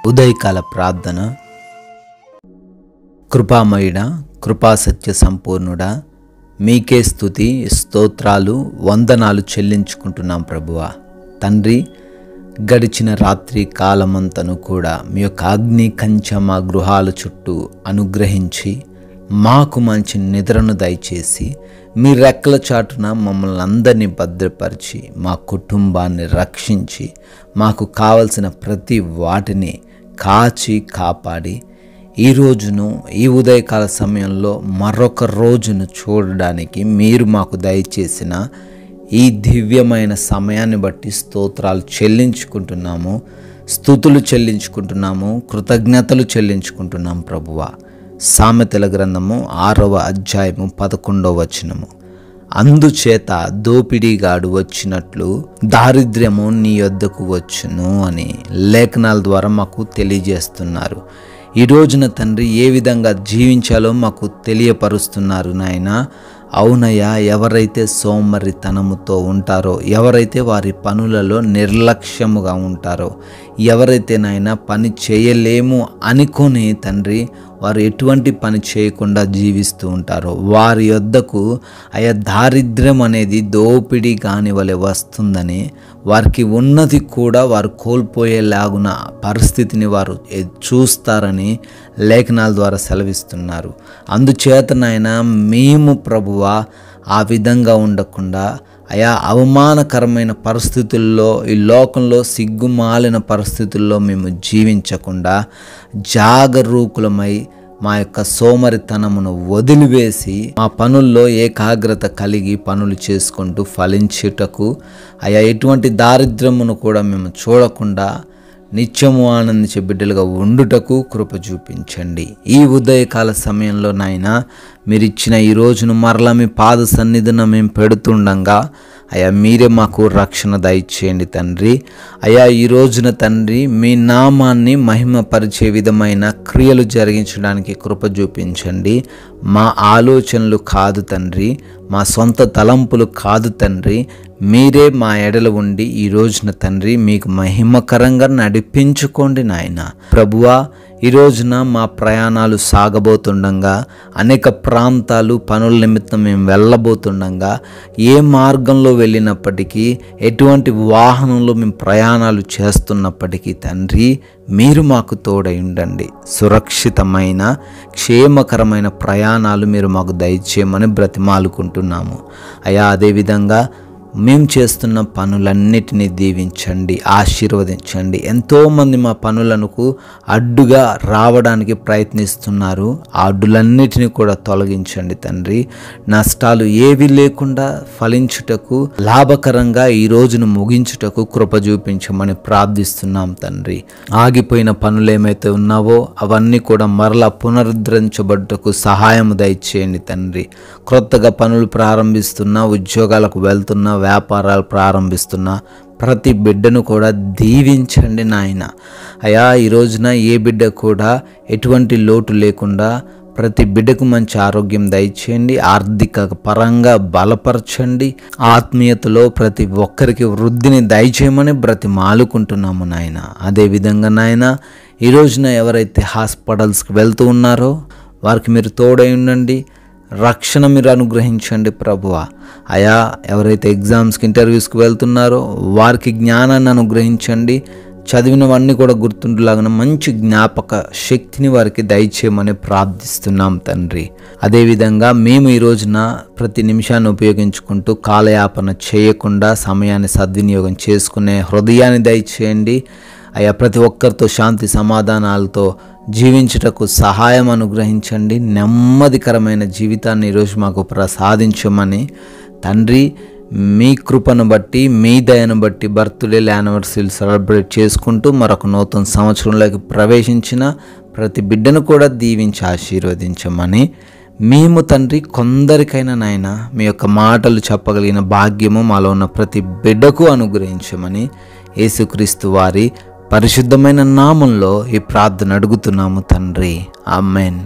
ఉదయకాల ప్రార్థన. కృపామయుడా, కృపాసత్య సంపూర్ణుడా, మీకే స్తుతి స్తోత్రాలు వందనాలు చెల్లించుకుంటున్నాం ప్రభువా. తండ్రి, గడిచిన రాత్రి కాలమంతను కూడా మీ యొక్క అగ్ని కంచె మా గృహాల చుట్టూ అనుగ్రహించి మాకు మంచి నిద్రను దయచేసి మీ రెక్కల చాటున మమ్మల్ని అందరినీ భద్రపరిచి మా కుటుంబాన్ని రక్షించి మాకు కావలసిన ప్రతి వాటిని కాచి కాపాడి ఈ రోజును, ఈ ఉదయకాల సమయంలో మరొక రోజును చూడడానికి మీరు మాకు దయచేసిన ఈ దివ్యమైన సమయాన్ని బట్టి స్తోత్రాలు చెల్లించుకుంటున్నాము, స్తుతులు చెల్లించుకుంటున్నాము, కృతజ్ఞతలు చెల్లించుకుంటున్నాం ప్రభువా. సామెతల గ్రంథము 6వ అధ్యాయము 11వ వచనము. అందుచేత దోపిడీగాడు వచ్చినట్లు దారిద్ర్యము నీ యొద్దకు వచ్చును అని లేఖనాల ద్వారా మాకు తెలియజేస్తున్నారు. ఈ రోజున తండ్రి ఏ విధంగా జీవించాలో మాకు తెలియపరుస్తున్నారు నాయన. అవునయ్యా, ఎవరైతే సోమరితనముతో ఉంటారో, ఎవరైతే వారి పనులలో నిర్లక్ష్యముగా ఉంటారో, ఎవరైతే నాయన పని చేయలేము అనుకొని తండ్రి వారు ఎటువంటి పని చేయకుండా జీవిస్తూ ఉంటారో వారి యొద్దకు అయా దారిద్ర్యం అనేది దోపిడీ కాని వలె వస్తుందని, వారికి ఉన్నది కూడా వారు కోల్పోయేలాగున పరిస్థితిని వారు చూస్తారని లేఖనాల ద్వారా సెలవిస్తున్నారు. అందుచేతనైనా మేము ప్రభువా ఆ విధంగా ఉండకుండా అయా అవమానకరమైన పరిస్థితుల్లో, ఈ లోకంలో సిగ్గుమాలిన పరిస్థితుల్లో మేము జీవించకుండా జాగరూకులమై మా యొక్క సోమరితనమును వదిలివేసి మా పనుల్లో ఏకాగ్రత కలిగి పనులు చేసుకుంటూ ఫలించుటకు, అయా ఎటువంటి దారిద్ర్యమును కూడా మేము చూడకుండా నిత్యము ఆనందించే బిడ్డలుగా ఉండుటకు కృప చూపించండి. ఈ ఉదయకాల సమయంలో నాయన మీరిచ్చిన ఈ రోజును మరలా మీ పాద సన్నిధిన మేము పెడుతుండగా అయా మీరే మాకు రక్షణ దయచేయండి తండ్రి. అయా ఈ రోజున తండ్రి మీ నామాన్ని మహిమపరిచే విధమైన క్రియలు జరిగించడానికి కృప చూపించండి. మా ఆలోచనలు కాదు తండ్రి, మా సొంత తలంపులు కాదు తండ్రి, మీరే మా ఎడల ఉండి ఈ రోజున తండ్రి మీకు మహిమకరంగా నడిపించుకోండి నాయన. ప్రభువా, ఈ రోజున మా ప్రయాణాలు సాగబోతుండగా, అనేక ప్రాంతాలు పనుల నిమిత్తం మేము వెళ్ళబోతుండగా, ఏ మార్గంలో వెళ్ళినప్పటికీ, ఎటువంటి వాహనంలో మేము ప్రయాణాలు చేస్తున్నప్పటికీ తండ్రి మీరు మాకు తోడై ఉండండి. సురక్షితమైన క్షేమకరమైన ప్రయాణాలు మీరు మాకు దయచేయమని బ్రతిమాలుకుంటున్నాము. అయా అదేవిధంగా మేము చేస్తున్న పనులన్నిటినీ దీవించండి, ఆశీర్వదించండి. ఎంతోమంది మా పనులకు అడ్డుగా రావడానికి ప్రయత్నిస్తున్నారు. ఆ అడ్డులన్నిటినీ కూడా తొలగించండి తండ్రి. నష్టాలు ఏవి లేకుండా ఫలించుటకు, లాభకరంగా ఈ రోజును ముగించుటకు కృప చూపించమని ప్రార్థిస్తున్నాం తండ్రి. ఆగిపోయిన పనులు ఏమైతే ఉన్నావో అవన్నీ కూడా మరలా పునరుద్ధరించబడుటకు సహాయం దయచేయండి తండ్రి. క్రొత్తగా పనులు ప్రారంభిస్తున్నా, ఉద్యోగాలకు వెళ్తున్నా, వ్యాపారాలు ప్రారంభిస్తున్న ప్రతి బిడ్డను కూడా దీవించండి నాయన. అయా ఈ రోజున ఏ బిడ్డ కూడా ఎటువంటి లోటు లేకుండా ప్రతి బిడ్డకు మంచి ఆరోగ్యం దయచేయండి, ఆర్థిక పరంగా బలపరచండి, ఆత్మీయతలో ప్రతి ఒక్కరికి వృద్ధిని దయచేయమని బ్రతిమాలుకుంటున్నాము నాయన. అదేవిధంగా నాయన ఈ రోజున ఎవరైతే హాస్పిటల్స్కి వెళ్తూ ఉన్నారో వారికి మీరు తోడై ఉండండి, రక్షణ మీరు అనుగ్రహించండి ప్రభువా. అయా ఎవరైతే ఎగ్జామ్స్కి, ఇంటర్వ్యూస్కి వెళ్తున్నారో వారికి జ్ఞానాన్ని అనుగ్రహించండి, చదివినవన్నీ కూడా గుర్తుండేలాగా మంచి జ్ఞాపక శక్తిని వారికి దయచేయమని ప్రార్థిస్తున్నాం తండ్రి. అదేవిధంగా మేము ఈ రోజున ప్రతి నిమిషాన్ని ఉపయోగించుకుంటూ కాలయాపన చేయకుండా సమయాన్ని సద్వినియోగం చేసుకునే హృదయాన్ని దయచేయండి. అయా ప్రతి ఒక్కరితో శాంతి సమాధానాలతో జీవించుటకు సహాయం అనుగ్రహించండి. నెమ్మదికరమైన జీవితాన్ని ఈరోజు మాకు ప్రసాదించమని తండ్రి మీ కృపను బట్టి, మీ దయను బట్టి బర్త్డే యానివర్సరీలు సెలబ్రేట్ చేసుకుంటూ మరొక నూతన సంవత్సరంలోకి ప్రవేశించిన ప్రతి బిడ్డను కూడా దీవించి ఆశీర్వదించమని మేము తండ్రి కొందరికైనా నాయన మీ యొక్క మాటలు చెప్పగలిగిన భాగ్యము మాలో ఉన్న ప్రతి బిడ్డకు అనుగ్రహించమని యేసుక్రీస్తు వారి పరిశుద్ధమైన నామంలో ఈ ప్రార్థన అడుగుతున్నాము తండ్రి. ఆమేన్.